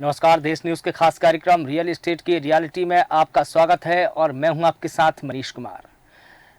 नमस्कार। देश न्यूज के खास कार्यक्रम रियल एस्टेट की रियलिटी में आपका स्वागत है और मैं हूं आपके साथ मनीष कुमार।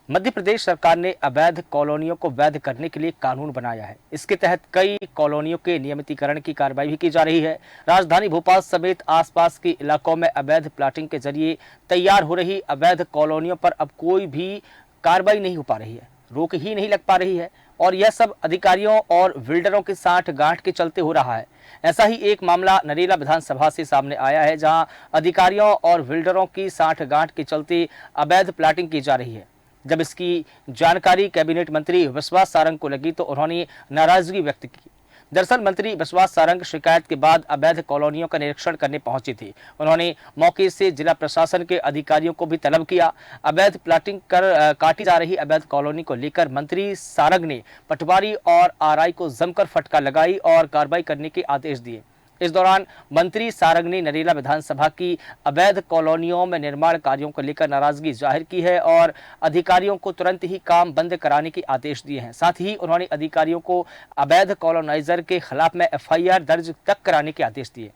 मध्य प्रदेश सरकार ने अवैध कॉलोनियों को वैध करने के लिए कानून बनाया है। इसके तहत कई कॉलोनियों के नियमितीकरण की कार्रवाई भी की जा रही है। राजधानी भोपाल समेत आसपास के इलाकों में अवैध प्लाटिंग के जरिए तैयार हो रही अवैध कॉलोनियों पर अब कोई भी कार्रवाई नहीं हो पा रही है, रोक ही नहीं लग पा रही है और यह सब अधिकारियों और बिल्डरों के साथ गांठ के चलते हो रहा है। ऐसा ही एक मामला नरेला विधानसभा से सामने आया है, जहां अधिकारियों और बिल्डरों की साठगांठ के चलते अवैध प्लाटिंग की जा रही है। जब इसकी जानकारी कैबिनेट मंत्री विश्वास सारंग को लगी तो उन्होंने नाराजगी व्यक्त की। दरअसल मंत्री विश्वास सारंग शिकायत के बाद अवैध कॉलोनियों का निरीक्षण करने पहुंची थी। उन्होंने मौके से जिला प्रशासन के अधिकारियों को भी तलब किया। अवैध प्लाटिंग कर काटी जा रही अवैध कॉलोनी को लेकर मंत्री सारंग ने पटवारी और आरआई को जमकर फटकार लगाई और कार्रवाई करने के आदेश दिए। इस दौरान मंत्री सारंग ने नरेला विधानसभा की अवैध कॉलोनियों में निर्माण कार्यों को लेकर नाराजगी जाहिर की है और अधिकारियों को तुरंत ही काम बंद कराने के आदेश दिए हैं। साथ ही उन्होंने अधिकारियों को अवैध कॉलोनाइजर के खिलाफ में एफआईआर दर्ज तक कराने के आदेश दिए।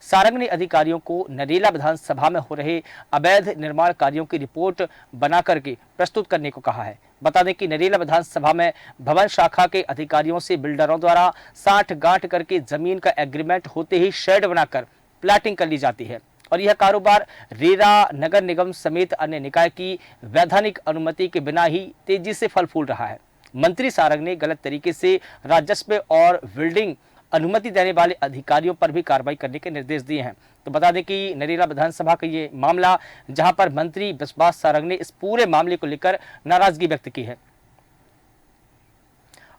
सारंग ने अधिकारियों को नरेला विधानसभा में हो रहे अवैध निर्माण कार्यों की रिपोर्ट बना करके प्रस्तुत करने को कहा है। बता दें कि नरेला विधानसभा में भवन शाखा के अधिकारियों से बिल्डरों द्वारा साठगांठ करके जमीन का एग्रीमेंट होते ही शेड बनाकर प्लाटिंग कर ली जाती है और यह कारोबार रेरा, नगर निगम समेत अन्य निकाय की वैधानिक अनुमति के बिना ही तेजी से फल फूल रहा है। मंत्री सारंग ने गलत तरीके से राजस्व और बिल्डिंग अनुमति देने वाले अधिकारियों पर भी कार्रवाई करने के निर्देश दिए हैं। तो बता दें कि नरेला विधानसभा का ये मामला, जहां पर मंत्री विश्वास सारंग ने इस पूरे मामले को लेकर नाराजगी व्यक्त की है।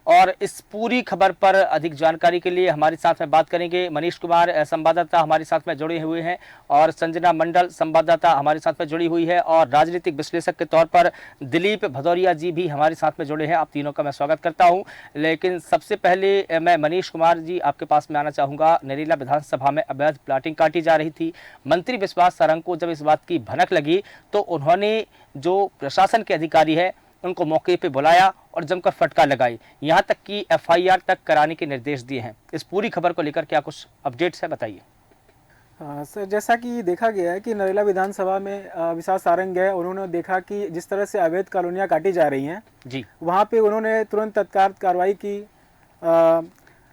और इस पूरी खबर पर अधिक जानकारी के लिए हमारे साथ में बात करेंगे मनीष कुमार, संवाददाता हमारे साथ में जुड़े हुए हैं, और संजना मंडल, संवाददाता हमारे साथ में जुड़ी हुई है, और राजनीतिक विश्लेषक के तौर पर दिलीप भदौरिया जी भी हमारे साथ में जुड़े हैं। आप तीनों का मैं स्वागत करता हूं। लेकिन सबसे पहले मैं मनीष कुमार जी आपके पास में आना चाहूँगा। नरेला विधानसभा में अवैध प्लाटिंग काटी जा रही थी। मंत्री विश्वास सारंग को जब इस बात की भनक लगी तो उन्होंने जो प्रशासन के अधिकारी है उनको मौके पे बुलाया और जमकर फटकार लगाई, यहां तक कि एफआईआर तक कराने के निर्देश दिए हैं। इस पूरी खबर को लेकर क्या कुछ अपडेट्स है, बताइए। सर, जैसा कि देखा गया है कि नरेला विधानसभा में विश्वास सारंग गए, उन्होंने देखा कि जिस तरह से अवैध कॉलोनियां काटी जा रही हैं जी, वहाँ पे उन्होंने तुरंत तत्काल कार्रवाई की।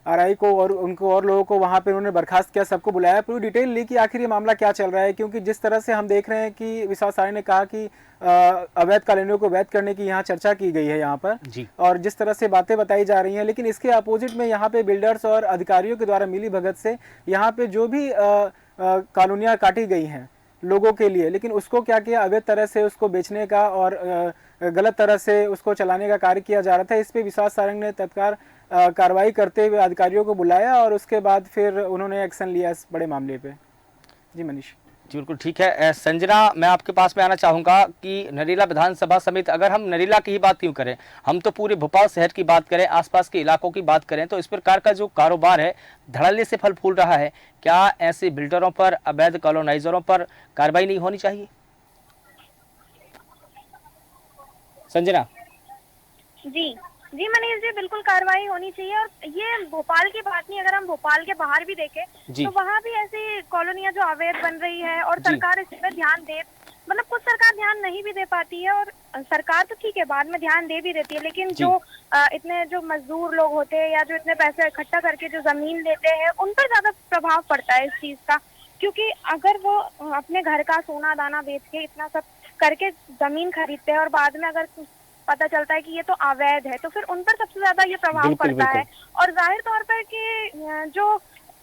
आरआई को और उनको और लोगों को वहाँ पे उन्होंने बर्खास्त किया, सबको बुलाया, पूरी डिटेल ली कि आखिर ये मामला क्या चल रहा है। क्योंकि जिस तरह से हम देख रहे हैं कि विश्वास सारंग ने कहा कि अवैध कॉलोनियों को वैध करने की यहाँ चर्चा की गई है यहाँ पर जी, और जिस तरह से बातें बताई जा रही हैं, लेकिन इसके अपोजिट में यहाँ पे बिल्डर्स और अधिकारियों के द्वारा मिली भगत से यहाँ पे जो भी कॉलोनियाँ काटी गई हैं लोगों के लिए, लेकिन उसको क्या किया, अवैध तरह से उसको बेचने का और गलत तरह से उसको चलाने का कार्य किया जा रहा था। इस पे विश्वास सारंग ने तत्काल कार्रवाई करते हुए अधिकारियों को बुलाया और उसके बाद फिर उन्होंने एक्शन लिया इस बड़े मामले पे। जी मनीष जी, बिल्कुल ठीक है। संजना, मैं आपके पास में आना चाहूँगा कि नरेला विधानसभा समेत अगर हम नरेला की ही बात क्यों करें, हम तो पूरे भोपाल शहर की बात करें, आसपास के इलाकों की बात करें, तो इस प्रकार का जो कारोबार है धड़ल्ले से फल फूल रहा है। क्या ऐसे बिल्डरों पर, अवैध कॉलोनाइजरों पर कार्रवाई नहीं होनी चाहिए? संजना जी जी मनीष जी, बिल्कुल कार्रवाई होनी चाहिए। और ये भोपाल की बात नहीं, अगर हम भोपाल के बाहर भी देखें तो वहाँ भी ऐसी कॉलोनियां जो अवैध बन रही है और सरकार इस पर ध्यान दे, मतलब कुछ सरकार ध्यान नहीं भी दे पाती है। और सरकार तो ठीक है, बाद में ध्यान दे भी देती है, लेकिन जो इतने जो मजदूर लोग होते हैं या जो इतने पैसे इकट्ठा करके जो जमीन लेते हैं, उन पर ज्यादा प्रभाव पड़ता है इस चीज का। क्योंकि अगर वो अपने घर का सोना दाना बेच के इतना सब करके जमीन खरीदते हैं और बाद में अगर पता चलता है कि ये तो अवैध है, तो फिर उन पर सबसे ज्यादा ये प्रभाव पड़ता है। और जाहिर तौर पर कि जो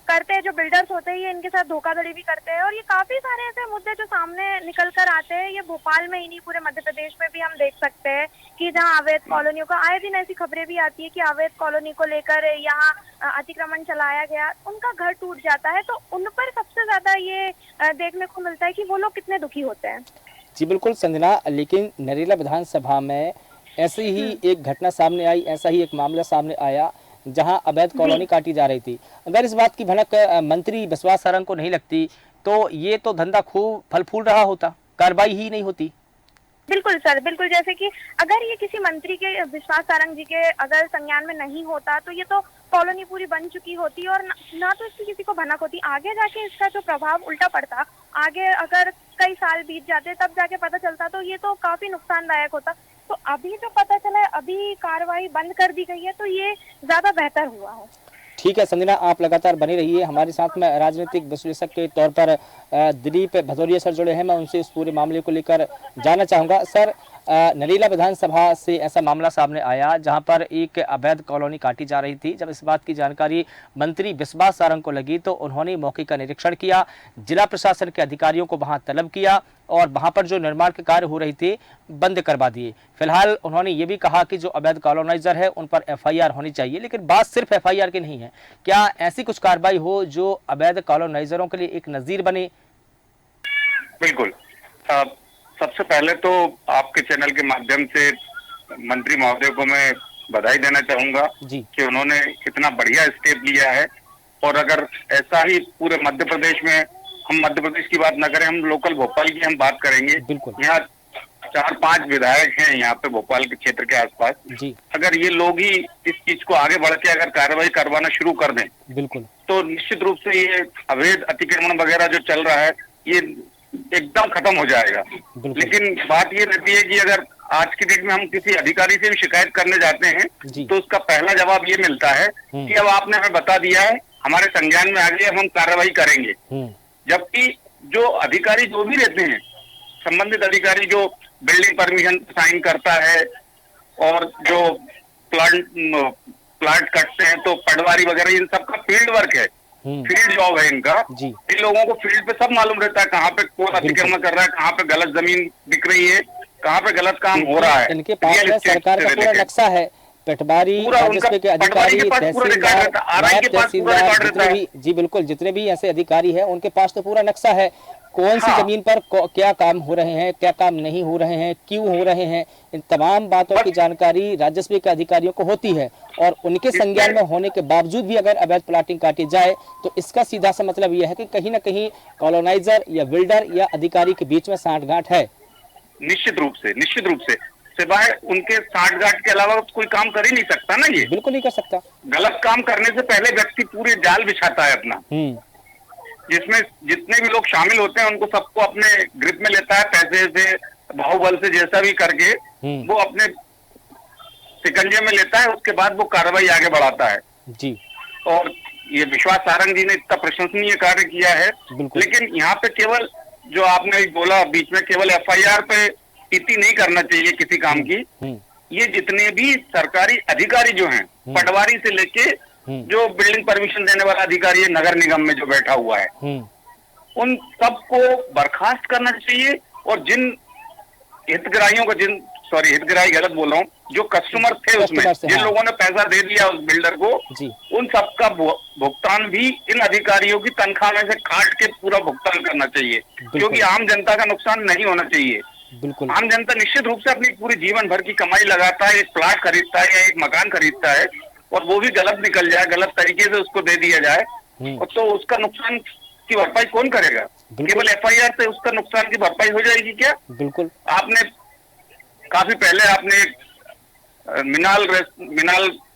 करते हैं, जो बिल्डर्स होते हैं, ये इनके साथ धोखाधड़ी भी करते हैं। और ये काफी सारे ऐसे मुद्दे जो सामने निकल कर आते हैं, ये भोपाल में ही नहीं पूरे मध्य प्रदेश में भी हम देख सकते हैं कि जहाँ अवैध कॉलोनियों का आए दिन ऐसी खबरें भी आती है कि अवैध कॉलोनी को लेकर यहाँ अतिक्रमण चलाया गया, उनका घर टूट जाता है, तो उन पर सबसे ज्यादा ये देखने को मिलता है कि वो लोग कितने दुखी होते हैं। जी बिल्कुल संजना, लेकिन नरेला विधानसभा में ऐसी ही एक घटना सामने आई, ऐसा ही एक मामला सामने आया जहां अवैध कॉलोनी काटी जा रही थी। अगर इस बात की भनक मंत्री विश्वास सारंग को नहीं लगती तो ये तो धंधा खूब फल फूल रहा होता, कार्रवाई ही नहीं होती। बिल्कुल सर, बिल्कुल। जैसे कि अगर ये किसी मंत्री के, विश्वास सारंग जी के अगर संज्ञान में नहीं होता तो ये तो कॉलोनी पूरी बन चुकी होती और ना तो इसकी किसी को भनक होती, आगे जाके इसका जो प्रभाव उल्टा पड़ता, आगे अगर कई साल बीत जाते तब जाके पता चलता तो ये तो काफी नुकसानदायक होता। तो अभी जो पता चला है, अभी कार्रवाई बंद कर दी गई है, तो ये ज्यादा बेहतर हुआ है। ठीक है संजना, आप लगातार बनी रहिए हमारे साथ में। राजनीतिक विश्लेषक के तौर पर दिलीप भदौरिया सर जुड़े हैं, मैं उनसे इस पूरे मामले को लेकर जानना चाहूँगा। सर, नरेला विधानसभा से ऐसा मामला सामने आया जहां पर एक अवैध कॉलोनी काटी जा रही थी। जब इस बात की जानकारी मंत्री विश्वास सारंग को लगी तो उन्होंने मौके का निरीक्षण किया, जिला प्रशासन के अधिकारियों को वहां तलब किया और वहां पर जो निर्माण के कार्य हो रही थी बंद करवा दिए। फिलहाल उन्होंने ये भी कहा कि जो अवैध कॉलोनाइजर है उन पर FIR होनी चाहिए, लेकिन बात सिर्फ FIR की नहीं है। क्या ऐसी कुछ कार्रवाई हो जो अवैध कॉलोनाइजरों के लिए एक नजीर बने? बिल्कुल। सबसे पहले तो आपके चैनल के माध्यम से मंत्री महोदय को मैं बधाई देना चाहूंगा कि उन्होंने इतना बढ़िया स्टेप लिया है। और अगर ऐसा ही पूरे मध्य प्रदेश में, हम मध्य प्रदेश की बात न करें, हम लोकल भोपाल की हम बात करेंगे। यहाँ 4-5 विधायक हैं यहाँ पे भोपाल के क्षेत्र के आसपास। अगर ये लोग ही इस चीज को आगे बढ़ के अगर कार्रवाई करवाना शुरू कर दें, बिल्कुल, तो निश्चित रूप से ये अवैध अतिक्रमण वगैरह जो चल रहा है ये एकदम खत्म हो जाएगा। लेकिन बात ये रहती है कि अगर आज की डेट में हम किसी अधिकारी से भी शिकायत करने जाते हैं तो उसका पहला जवाब ये मिलता है कि अब आपने हमें बता दिया है, हमारे संज्ञान में आ गया, हम कार्रवाई करेंगे। जबकि जो अधिकारी जो भी रहते हैं, संबंधित अधिकारी जो बिल्डिंग परमिशन साइन करता है और जो प्लांट कटते हैं तो पटवारी वगैरह, इन सबका फील्ड वर्क है, फील्ड जॉब है इनका। इन लोगों को फील्ड पे सब मालूम रहता है कहाँ पे कौन अतिक्रमण कर रहा है, कहाँ पे गलत जमीन दिख रही है, कहाँ पे गलत काम हो रहा है। इनके पास में सरकार का पूरा नक्शा है, पटवारी, राजस्व के अधिकारी, तहसीलदार, नायब तहसीलदार, जितने भी, जी बिल्कुल, जितने भी ऐसे अधिकारी हैं उनके पास तो पूरा नक्शा है, कौन सी जमीन पर क्या काम हो रहे हैं, क्या काम नहीं हो रहे हैं, क्यों हो रहे हैं, इन तमाम बातों की जानकारी राजस्व के अधिकारियों को होती है। और उनके संज्ञान में होने के बावजूद भी अगर अवैध प्लाटिंग काटी जाए तो इसका सीधा सा मतलब यह है कि कहीं ना कहीं कॉलोनाइजर या बिल्डर या अधिकारी के बीच में सांठगांठ है। निश्चित रूप से सिवाय उनके सांठगांठ के अलावा कोई काम कर ही नहीं सकता ना। ये बिल्कुल नहीं कर सकता। गलत काम करने से पहले व्यक्ति पूरे जाल बिछाता है अपना, जिसमें जितने भी लोग शामिल होते हैं उनको सबको अपने ग्रिप में लेता है, पैसे से, बाहुबल से, जैसा भी करके वो अपने शिकंजे में लेता है। उसके बाद वो कार्रवाई आगे बढ़ाता है जी। और ये विश्वास सारंग जी ने इतना प्रशंसनीय कार्य किया है। लेकिन यहाँ पे केवल जो आपने बोला बीच में, केवल FIR पे इति नहीं करना चाहिए किसी काम की। ये जितने भी सरकारी अधिकारी जो हैं, पटवारी से लेके जो बिल्डिंग परमिशन देने वाला अधिकारी है नगर निगम में जो बैठा हुआ है, उन सबको बर्खास्त करना चाहिए। और जिन हितग्राहियों को, हितग्राही गलत बोल रहा हूँ, जो कस्टमर थे उसमें, जिन लोगों ने पैसा दे दिया उस बिल्डर को, उन सबका भुगतान भी इन अधिकारियों की तनख्वाह में से काट के पूरा भुगतान करना चाहिए, क्योंकि आम जनता का नुकसान नहीं होना चाहिए। बिल्कुल, आम जनता निश्चित रूप से अपनी पूरी जीवन भर की कमाई लगाता है, एक प्लाट खरीदता है या एक मकान खरीदता है, और वो भी गलत निकल जाए, गलत तरीके से उसको दे दिया जाए, और तो उसका नुकसान की भरपाई कौन करेगा? केवल FIR से उसका नुकसान की भरपाई हो जाएगी क्या? बिल्कुल। आपने काफी पहले आपने मिनाल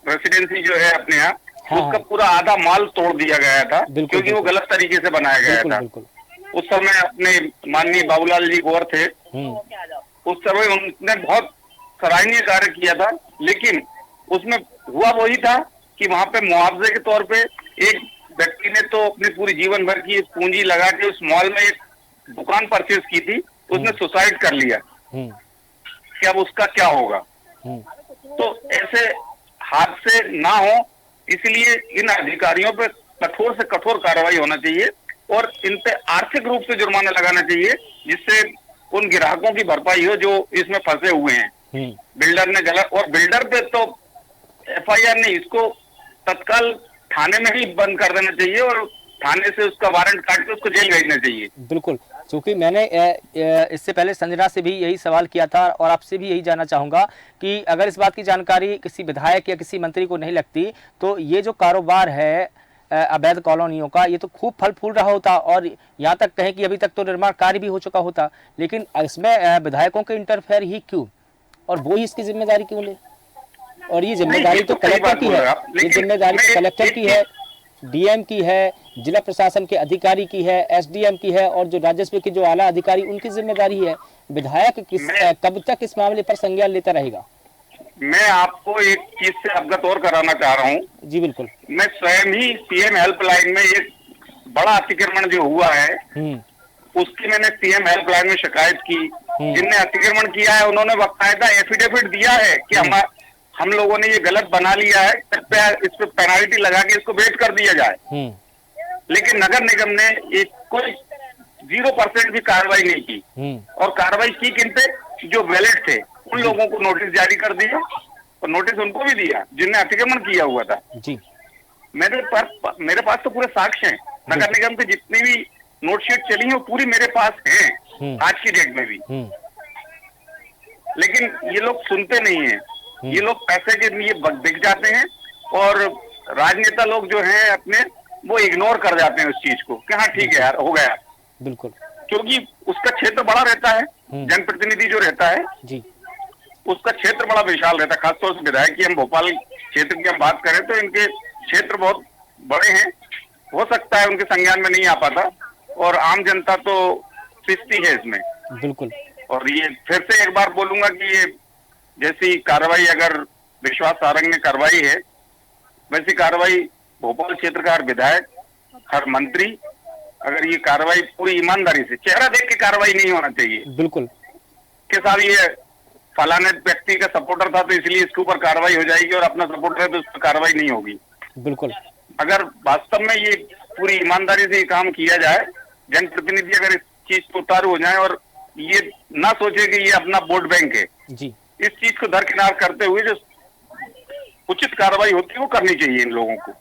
रेसिडेंसी जो है अपने यहाँ, उसका पूरा आधा माल तोड़ दिया गया था, क्योंकि वो गलत तरीके से बनाया गया था। उस समय अपने माननीय बाबूलाल जी गौर थे, उस समय उन्होंने बहुत सराहनीय कार्य किया था। लेकिन उसमें हुआ वही था कि वहां पे मुआवजे के तौर पे एक व्यक्ति ने तो अपनी पूरी जीवन भर की पूंजी लगा के उस मॉल में एक दुकान परचेज की थी, उसने सुसाइड कर लिया कि अब उसका क्या होगा। तो ऐसे हादसे ना हो, इसलिए इन अधिकारियों पे कठोर से कठोर कार्रवाई होना चाहिए और इन पे आर्थिक रूप से जुर्माना लगाना चाहिए, जिससे उन ग्राहकों की भरपाई हो जो इसमें फंसे हुए हैं। बिल्डर ने गलत, और बिल्डर पे तो FIR नहीं, इसको तत्काल थाने में ही बंद कर देना चाहिए और थाने से उसका वारंट काट के उसको जेल भेजना चाहिए। बिल्कुल, क्योंकि मैंने इससे पहले संजना से भी यही सवाल किया था और आपसे भी यही जानना चाहूंगा कि अगर इस बात की जानकारी किसी विधायक या किसी मंत्री को नहीं लगती तो ये जो कारोबार है अवैध कॉलोनियों का, ये तो खूब फल फूल रहा होता और यहाँ तक कहें कि अभी तक तो निर्माण कार्य भी हो चुका होता, लेकिन इसमें विधायकों के इंटरफेयर ही क्यों और वो ही इसकी जिम्मेदारी क्यों ले? और ये जिम्मेदारी तो कलेक्टर की है, ये जिम्मेदारी तो कलेक्टर की है, डीएम की है, जिला प्रशासन के अधिकारी की है, एसडीएम की है, और जो राजस्व के जो आला अधिकारी उनकी जिम्मेदारी है। विधायक कब तक इस मामले पर संज्ञान लेता रहेगा? मैं आपको एक चीज से अवगत और कराना चाह रहा हूँ। जी बिल्कुल। मैं स्वयं ही सीएम हेल्पलाइन में एक बड़ा अतिक्रमण जो हुआ है उसकी मैंने सीएम हेल्पलाइन में शिकायत की। जिनने अतिक्रमण किया है उन्होंने बाकायदा एफिडेविट दिया है कि हम लोगों ने ये गलत बना लिया है, कृपया इस पे पेनाल्टी लगा के इसको वेट कर दिया जाए। लेकिन नगर निगम ने एक कोई 0% भी कार्रवाई नहीं की, और कार्रवाई की किन पे? जो वैलिड थे उन लोगों को नोटिस जारी कर दिया, और नोटिस उनको भी दिया जिनने अतिक्रमण किया हुआ था। जी। मेरे पास तो पूरे साक्ष्य हैं। नगर निगम से जितनी भी नोटशीट चली है वो पूरी मेरे पास हैं आज की डेट में भी। लेकिन ये लोग सुनते नहीं हैं, ये लोग पैसे के लिए बिक जाते हैं, और राजनेता लोग जो हैं अपने वो इग्नोर कर जाते हैं उस चीज को कि हाँ ठीक है यार हो गया। बिल्कुल। क्योंकि उसका क्षेत्र बड़ा रहता है, जनप्रतिनिधि जो रहता है जी, उसका क्षेत्र बड़ा विशाल रहता है। खासतौर से विधायक की हम भोपाल क्षेत्र की हम बात करें तो इनके क्षेत्र बहुत बड़े हैं, हो सकता है उनके संज्ञान में नहीं आ पाता, और आम जनता तो पिसती है इसमें। बिल्कुल। और ये फिर से एक बार बोलूंगा कि ये जैसी कार्रवाई अगर विश्वास सारंग ने करवाई है, वैसी कार्रवाई भोपाल क्षेत्र का हर विधायक, हर मंत्री, अगर ये कार्रवाई पूरी ईमानदारी से, चेहरा देख के कार्रवाई नहीं होना चाहिए। बिल्कुल। के साथ ये फलाने व्यक्ति का सपोर्टर था तो इसलिए इसके ऊपर कार्रवाई हो जाएगी, और अपना सपोर्टर है तो उस पर कार्रवाई नहीं होगी। बिल्कुल। अगर वास्तव में ये पूरी ईमानदारी से ये काम किया जाए, जनप्रतिनिधि अगर इस चीज को उतारू हो जाए और ये ना सोचे कि ये अपना वोट बैंक है जी, इस चीज को दरकिनार करते हुए जो उचित कार्रवाई होती है वो करनी चाहिए इन लोगों को,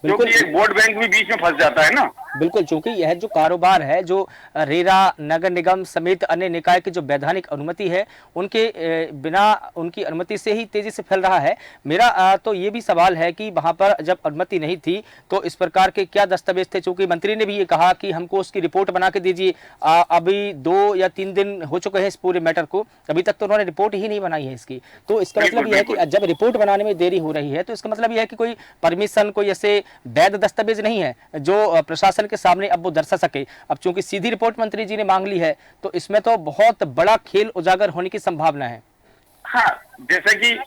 क्योंकि ये वोट बैंक भी बीच में फंस जाता है ना। बिल्कुल, क्योंकि यह जो कारोबार है, जो रेरा, नगर निगम समेत अन्य निकाय की जो वैधानिक अनुमति है, उनके बिना उनकी अनुमति से ही तेजी से फैल रहा है। मेरा तो ये भी सवाल है कि वहां पर जब अनुमति नहीं थी तो इस प्रकार के क्या दस्तावेज थे? चूंकि मंत्री ने भी ये कहा कि हमको उसकी रिपोर्ट बना के दीजिए। अभी 2 या 3 दिन हो चुके हैं इस पूरे मैटर को, अभी तक तो उन्होंने रिपोर्ट ही नहीं बनाई है इसकी। तो इसका मतलब यह है कि जब रिपोर्ट बनाने में देरी हो रही है तो इसका मतलब यह है कि कोई परमिशन, कोई ऐसे वैध दस्तावेज नहीं है जो प्रशासन के सामने अब वो दर्शा सके। अब चूंकि सीधी रिपोर्ट मंत्री जी ने मांग ली है तो इसमें तो बहुत बड़ा खेल उजागर होने की संभावना है। हाँ, जैसे कि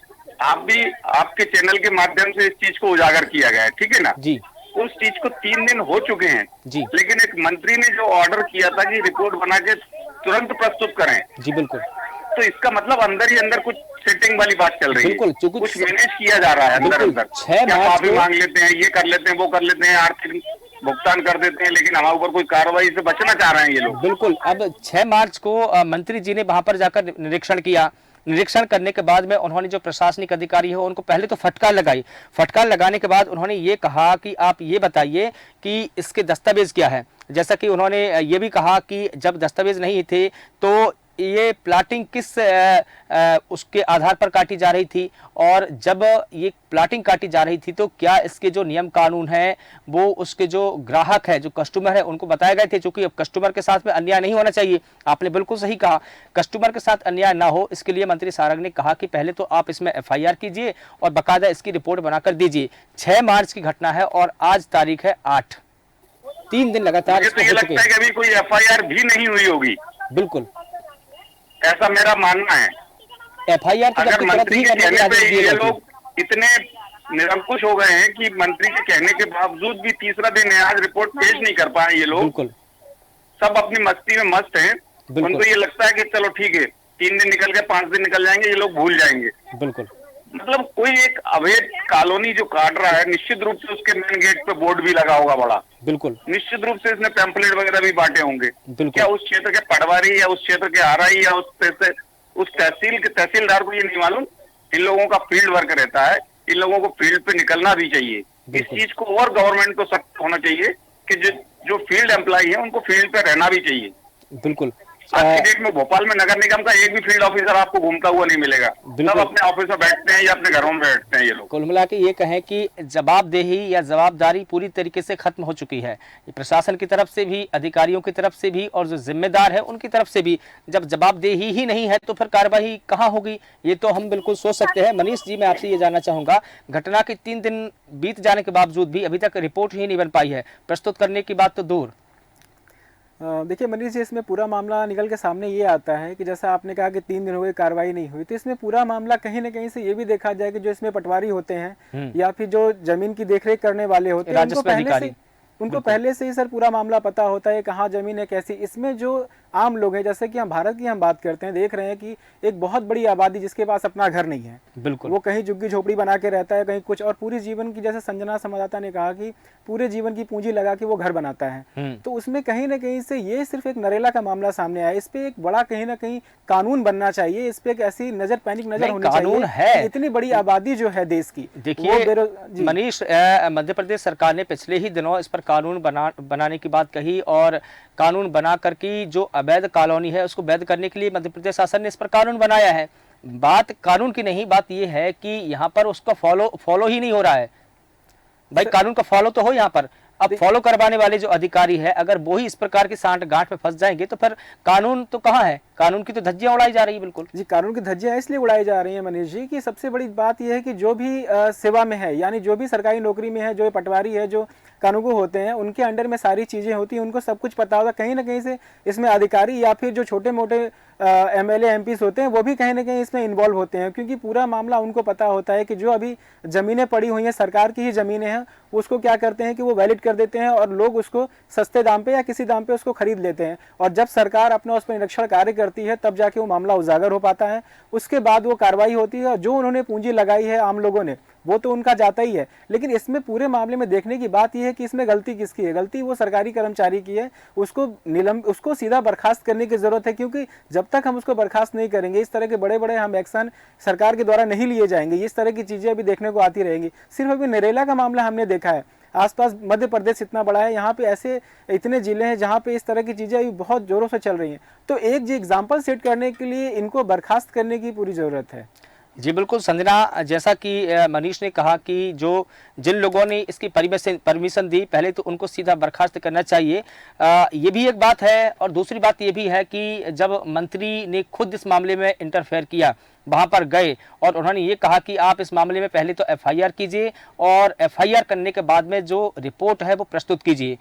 आप भी आपके चैनल के माध्यम से इस चीज को उजागर किया गया है, ठीक है ना जी। उस चीज को 3 दिन हो चुके हैं जी, लेकिन एक मंत्री ने जो ऑर्डर किया था कि रिपोर्ट बना के तुरंत प्रस्तुत करें, जी बिल्कुल, तो इसका मतलब अंदर ही अंदर कुछ सेटिंग वाली बात चल रही है। बिल्कुल, कुछ मैनेज किया जा रहा है अंदर अंदर। 6 मार्च माफी मांग लेते हैं, ये कर लेते हैं, वो कर लेते हैं, आर्थिक भुगतान कर देते हैं, लेकिन हमारे ऊपर कोई कार्रवाई से बचना चाह रहे हैं ये लोग। बिल्कुल। अब 6 मार्च को मंत्री जी ने वहां पर जाकर निरीक्षण किया। निरीक्षण करने के बाद में उन्होंने जो प्रशासनिक अधिकारी है उनको पहले तो फटकार लगाई। फटकार लगाने के बाद उन्होंने ये कहा कि आप ये बताइए कि इसके दस्तावेज क्या है। जैसा कि उन्होंने ये भी कहा कि जब दस्तावेज नहीं थे तो ये प्लाटिंग किस उसके आधार पर काटी जा रही थी, और जब ये प्लाटिंग काटी जा रही थी तो क्या इसके जो नियम कानून है वो उसके जो ग्राहक है, जो कस्टमर है, उनको बताए गए थे। क्योंकि अब कस्टमर के साथ में अन्याय नहीं होना चाहिए। आपने बिल्कुल सही कहा, कस्टमर के साथ अन्याय ना हो इसके लिए मंत्री सारंग ने कहा कि पहले तो आप इसमें FIR कीजिए और बाकायदा इसकी रिपोर्ट बनाकर दीजिए। 6 मार्च की घटना है और आज तारीख है 8, 3 दिन लगातार मुझे तो ये लगता है कि अभी कोई FIR भी नहीं हुई होगी। बिल्कुल, ऐसा मेरा मानना है। FIR तो अगर मंत्री के कहने पे ये लोग इतने निरंकुश हो गए हैं कि मंत्री के कहने के बावजूद भी तीसरा दिन है, आज रिपोर्ट पेश नहीं कर पाए ये लोग। बिल्कुल, सब अपनी मस्ती में मस्त हैं। उनको ये लगता है कि चलो ठीक है, 3 दिन निकल गए, 5 दिन निकल जाएंगे, ये लोग भूल जाएंगे। बिल्कुल। मतलब कोई एक अवैध कॉलोनी जो काट रहा है, निश्चित रूप से उसके मेन गेट पे बोर्ड भी लगा होगा बड़ा। बिल्कुल, निश्चित रूप से इसने पैम्पलेट वगैरह भी बांटे होंगे। क्या उस क्षेत्र के पटवारी या उस क्षेत्र के RI या उस तहसील के तहसीलदार को ये नहीं मालूम? इन लोगों का फील्ड वर्क रहता है, इन लोगों को फील्ड पे निकलना भी चाहिए। इस चीज को और गवर्नमेंट को सख्त होना चाहिए कि जो फील्ड एम्प्लॉय है उनको फील्ड पे रहना भी चाहिए। बिल्कुल। आज की डेट में भोपाल में नगर निगम का एक भी फील्ड ऑफिसर आपको घूमता हुआ नहीं मिलेगा। सब अपने ऑफिस में बैठते हैं या अपने घरों में बैठते हैं ये लोग। कुल मिला के ये कहें कि जवाबदेही या जवाबदारी पूरी तरीके से खत्म हो चुकी है, प्रशासन की तरफ से भी, अधिकारियों की तरफ से भी, और जो जिम्मेदार है उनकी तरफ से भी। जब जवाबदेही ही नहीं है तो फिर कार्रवाई कहाँ होगी, ये तो हम बिल्कुल सोच सकते हैं। मनीष जी, मैं आपसे ये जानना चाहूंगा, घटना के 3 दिन बीत जाने के बावजूद भी अभी तक रिपोर्ट ही नहीं बन पाई है, प्रस्तुत करने की बात तो दूर। देखिए मनीष जी, इसमें पूरा मामला निकल के सामने ये आता है कि जैसा आपने कहा कि 3 दिन हो गए कार्रवाई नहीं हुई, तो इसमें पूरा मामला कहीं ना कहीं से ये भी देखा जाए कि जो इसमें पटवारी होते हैं या फिर जो जमीन की देखरेख करने वाले होते हैं, उनको पहले से ही सर पूरा मामला पता होता है, कहाँ जमीन है कैसी। इसमें जो आम लोग हैं, जैसे कि हम भारत की हम बात करते हैं, देख रहे हैं कि एक बहुत बड़ी आबादी जिसके पास अपना घर नहीं है, बिल्कुल, वो कहीं झुग्गी झोपड़ी बना के रहता है, कहीं कुछ, और पूरी जीवन की, जैसे संजना संवाददाता ने कहा कि पूरे जीवन की पूंजी लगा के वो घर बनाता है। तो उसमें कहीं ना कहीं से ये सिर्फ एक नरेला का मामला सामने आया। इस पे एक बड़ा कहीं ना कहीं कानून बनना चाहिए, इस पे एक ऐसी पैनिक नजर होनी चाहिए है। इतनी बड़ी आबादी जो है देश की, देखिए मनीष, मध्य प्रदेश सरकार ने पिछले ही दिनों इस पर कानून बनाने की बात कही, और कानून बना करके जो अवैध कॉलोनी है उसको वैध करने के लिए मध्य प्रदेश शासन ने इस पर कानून बनाया है। बात कानून की नहीं, बात यह है कि यहाँ पर उसका फॉलो ही नहीं हो रहा है। भाई कानून का फॉलो तो हो यहाँ पर। अब फॉलो करवाने वाले जो अधिकारी है, अगर वो ही इस प्रकार की सांठ गांठ में फंस जाएंगे तो फिर कानून तो कहाँ है? कानून की तो धज्जियां उड़ाई जा रही है। बिल्कुल जी, कानून की धज्जियां इसलिए उड़ाई जा रही है मनीष जी कि सबसे बड़ी बात यह है कि जो भी सेवा में है, यानी जो भी सरकारी नौकरी में है, जो पटवारी है, जो कानूनगो होते हैं, उनके अंडर में सारी चीजें होती हैं, उनको सब कुछ पता होता है। कहीं ना कहीं से इसमें अधिकारी या फिर जो छोटे मोटे एमएलए एमपीस होते हैं वो भी कहीं ना कहीं इसमें इन्वॉल्व होते हैं, क्योंकि पूरा मामला उनको पता होता है कि जो अभी जमीनें पड़ी हुई हैं, सरकार की ही जमीनें हैं, उसको क्या करते हैं कि वो वैलिड कर देते हैं और लोग उसको सस्ते दाम पे या किसी दाम पे उसको खरीद लेते हैं। और जब सरकार अपना उस पर निरीक्षण कार्य करती है तब जाके वो मामला उजागर हो पाता है, उसके बाद वो कार्रवाई होती है। और जो उन्होंने पूंजी लगाई है आम लोगों ने, वो तो उनका जाता ही है। लेकिन इसमें पूरे मामले में देखने की बात यह है कि इसमें गलती किसकी है? गलती वो सरकारी कर्मचारी की है। उसको सीधा बर्खास्त करने की जरूरत है, क्योंकि जब तक हम उसको बर्खास्त नहीं करेंगे, इस तरह के बड़े बड़े हम एक्शन सरकार के द्वारा नहीं लिए जाएंगे, इस तरह की चीजें अभी देखने को आती रहेंगी। सिर्फ अभी नरेला का मामला हमने देखा है, आसपास मध्य प्रदेश इतना बड़ा है, यहाँ पे ऐसे इतने जिले हैं जहाँ पे इस तरह की चीजें अभी बहुत जोरों से चल रही हैं। तो एक जी एग्जाम्पल सेट करने के लिए इनको बर्खास्त करने की पूरी जरूरत है। जी बिल्कुल संजना, जैसा कि मनीष ने कहा कि जिन लोगों ने इसकी परमिशन दी, पहले तो उनको सीधा बर्खास्त करना चाहिए। ये भी एक बात है, और दूसरी बात ये भी है कि जब मंत्री ने खुद इस मामले में इंटरफेयर किया, वहां पर गए और उन्होंने ये कहा कि आप इस मामले में पहले तो एफआईआर कीजिए और एफआईआर करने के बाद में जो रिपोर्ट है वो प्रस्तुत कीजिए।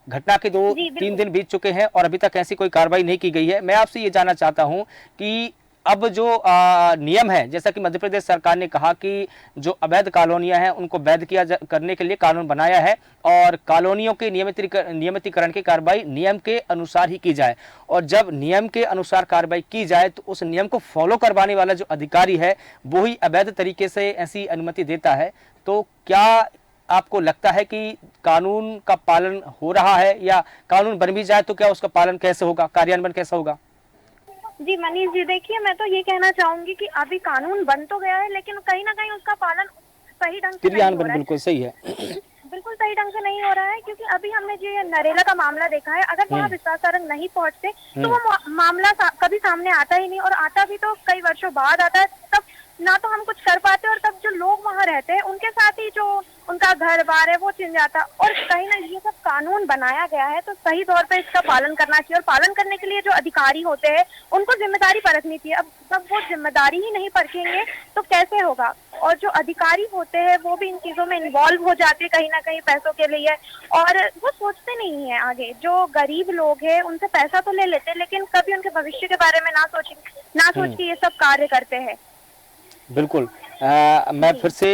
घटना के 2-3 दिन बीत चुके हैं और अभी तक ऐसी कोई कार्रवाई नहीं की गई है। मैं आपसे ये जानना चाहता हूं कि अब जो नियम है, जैसा कि मध्य प्रदेश सरकार ने कहा कि जो अवैध कॉलोनियां हैं उनको वैध करने के लिए कानून बनाया है, और कॉलोनियों के नियमितीकरण की कार्रवाई नियम के अनुसार ही की जाए। और जब नियम के अनुसार कार्रवाई की जाए तो उस नियम को फॉलो करवाने वाला जो अधिकारी है वो ही अवैध तरीके से ऐसी अनुमति देता है। तो क्या आपको लगता है कि कानून का पालन हो रहा है, या कानून बन भी जाए तो क्या उसका पालन कैसे होगा, कार्यान्वयन कैसा होगा? जी मनीष जी, देखिए मैं तो ये कहना चाहूंगी कि अभी कानून बन तो गया है, लेकिन कहीं ना कहीं उसका पालन सही ढंग से नहीं हो रहा है। बिल्कुल सही है, बिल्कुल सही ढंग से नहीं हो रहा है, क्योंकि अभी हमने जो ये नरेला का मामला देखा है, अगर वहाँ विश्वास सारंग नहीं पहुँचते तो वो मामला कभी सामने आता ही नहीं, और आता भी तो कई वर्षों बाद आता है। तब ना तो हम कुछ कर पाते, और तब जो लोग वहाँ रहते हैं उनके साथ ही जो उनका घर बार है वो छिन जाता। और कहीं ना ये सब कानून बनाया गया है तो सही तौर पे इसका पालन करना चाहिए, और पालन करने के लिए जो अधिकारी होते हैं उनको जिम्मेदारी परखनी चाहिए। अब जब वो जिम्मेदारी ही नहीं परखेंगे तो कैसे होगा? और जो अधिकारी होते हैं वो भी इन चीजों में इन्वॉल्व हो जाते हैं कहीं ना कहीं पैसों के लिए, और वो सोचते नहीं है आगे। जो गरीब लोग हैं उनसे पैसा तो ले लेते हैं, लेकिन कभी उनके भविष्य के बारे में ना सोच के ये सब कार्य करते हैं। बिल्कुल। मैं फिर से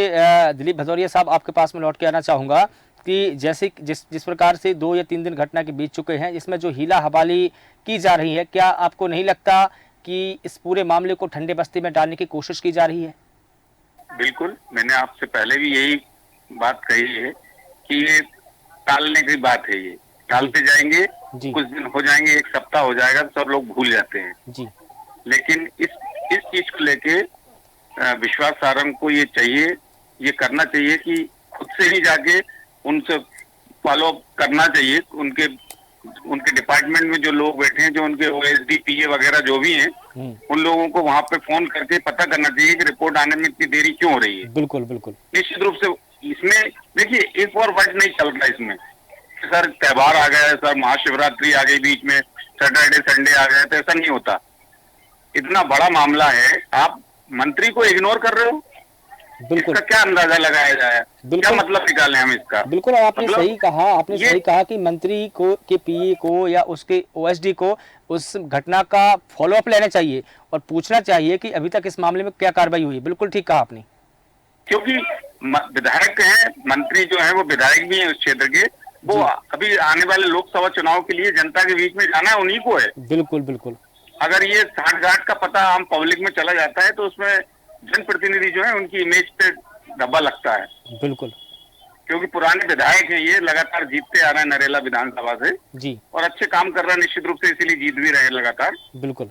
दिलीप भदौरिया साहब आपके पास में लौट के आना चाहूँगा कि जैसे जिस प्रकार से 2 या 3 दिन घटना के बीत चुके हैं, इसमें जो हीला हवाली की जा रही है, क्या आपको नहीं लगता कि इस पूरे मामले को ठंडे बस्ती में डालने की कोशिश की जा रही है? बिल्कुल, मैंने आपसे पहले भी यही बात कही है कि ये टालने की बात है। ये टालते जाएंगे, कुछ दिन हो जाएंगे, 1 सप्ताह हो जाएगा तो सब लोग भूल जाते हैं जी। लेकिन इस चीज को लेके विश्वास सारंग को ये करना चाहिए कि खुद से ही जाके उनसे फॉलो करना चाहिए, उनके उनके डिपार्टमेंट में जो लोग बैठे हैं, जो उनके OSD PA वगैरह जो भी हैं, उन लोगों को वहां पे फोन करके पता करना चाहिए कि रिपोर्ट आने में इतनी देरी क्यों हो रही है। बिल्कुल बिल्कुल। निश्चित रूप से इसमें देखिए इफ और बट नहीं चल रहा इसमें, सर त्योहार आ गया है, सर महाशिवरात्रि आ गई बीच में, सैटरडे संडे आ गया, तो ऐसा नहीं होता। इतना बड़ा मामला है, आप मंत्री को इग्नोर कर रहे हो। बिल्कुल। इसका क्या अंदाजा लगाया जाए, क्या मतलब निकालें हम इसका। बिल्कुल, आपने मतलब सही कहा, आपने सही कहा कि मंत्री को के PA को या उसके OSD को उस घटना का फॉलोअप लेना चाहिए और पूछना चाहिए कि अभी तक इस मामले में क्या कार्रवाई हुई। बिल्कुल ठीक कहा आपने, क्योंकि विधायक हैं, मंत्री जो है वो विधायक भी हैं उस क्षेत्र के, वो अभी आने वाले लोकसभा चुनाव के लिए जनता के बीच में जाना है, उन्हीं को है। बिल्कुल बिल्कुल। अगर ये साठगांठ का पता आम पब्लिक में चला जाता है तो उसमें जनप्रतिनिधि जो है उनकी इमेज पे धब्बा लगता है। बिल्कुल, क्योंकि पुराने विधायक हैं, ये लगातार जीतते आ रहे हैं नरेला विधानसभा से जी, और अच्छे काम कर रहे हैं, निश्चित रूप से इसीलिए जीत भी रहे हैं लगातार। बिल्कुल।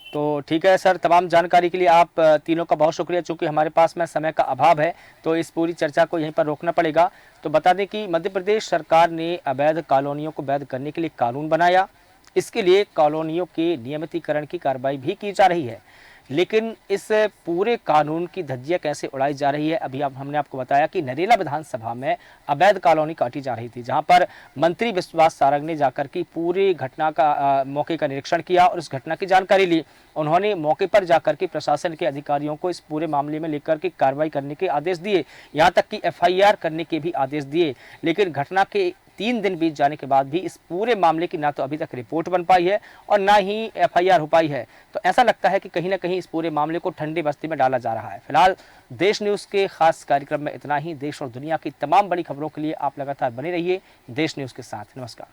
तो ठीक है सर, तमाम जानकारी के लिए आप तीनों का बहुत शुक्रिया। चूंकि हमारे पास में समय का अभाव है तो इस पूरी चर्चा को यहीं पर रोकना पड़ेगा। तो बता दें कि मध्य प्रदेश सरकार ने अवैध कॉलोनियों को वैध करने के लिए कानून बनाया। इसके लिए कॉलोनियों के नियमितीकरण की कार्रवाई भी की जा रही है, लेकिन इस पूरे कानून की धज्जियां कैसे उड़ाई जा रही है, अभी हमने आपको बताया कि नरेला विधानसभा में अवैध कॉलोनी काटी जा रही थी, जहां पर मंत्री विश्वास सारंग ने जाकर की पूरी घटना का मौके का निरीक्षण किया और इस घटना की जानकारी ली। उन्होंने मौके पर जाकर के प्रशासन के अधिकारियों को इस पूरे मामले में लेकर के कार्रवाई करने के आदेश दिए, यहाँ तक कि FIR करने के भी आदेश दिए। लेकिन घटना के 3 दिन बीत जाने के बाद भी इस पूरे मामले की ना तो अभी तक रिपोर्ट बन पाई है और ना ही FIR हो पाई है। तो ऐसा लगता है कि कहीं ना कहीं इस पूरे मामले को ठंडी बस्ती में डाला जा रहा है। फिलहाल देश न्यूज़ के खास कार्यक्रम में इतना ही। देश और दुनिया की तमाम बड़ी खबरों के लिए आप लगातार बने रहिए देश न्यूज़ के साथ। नमस्कार।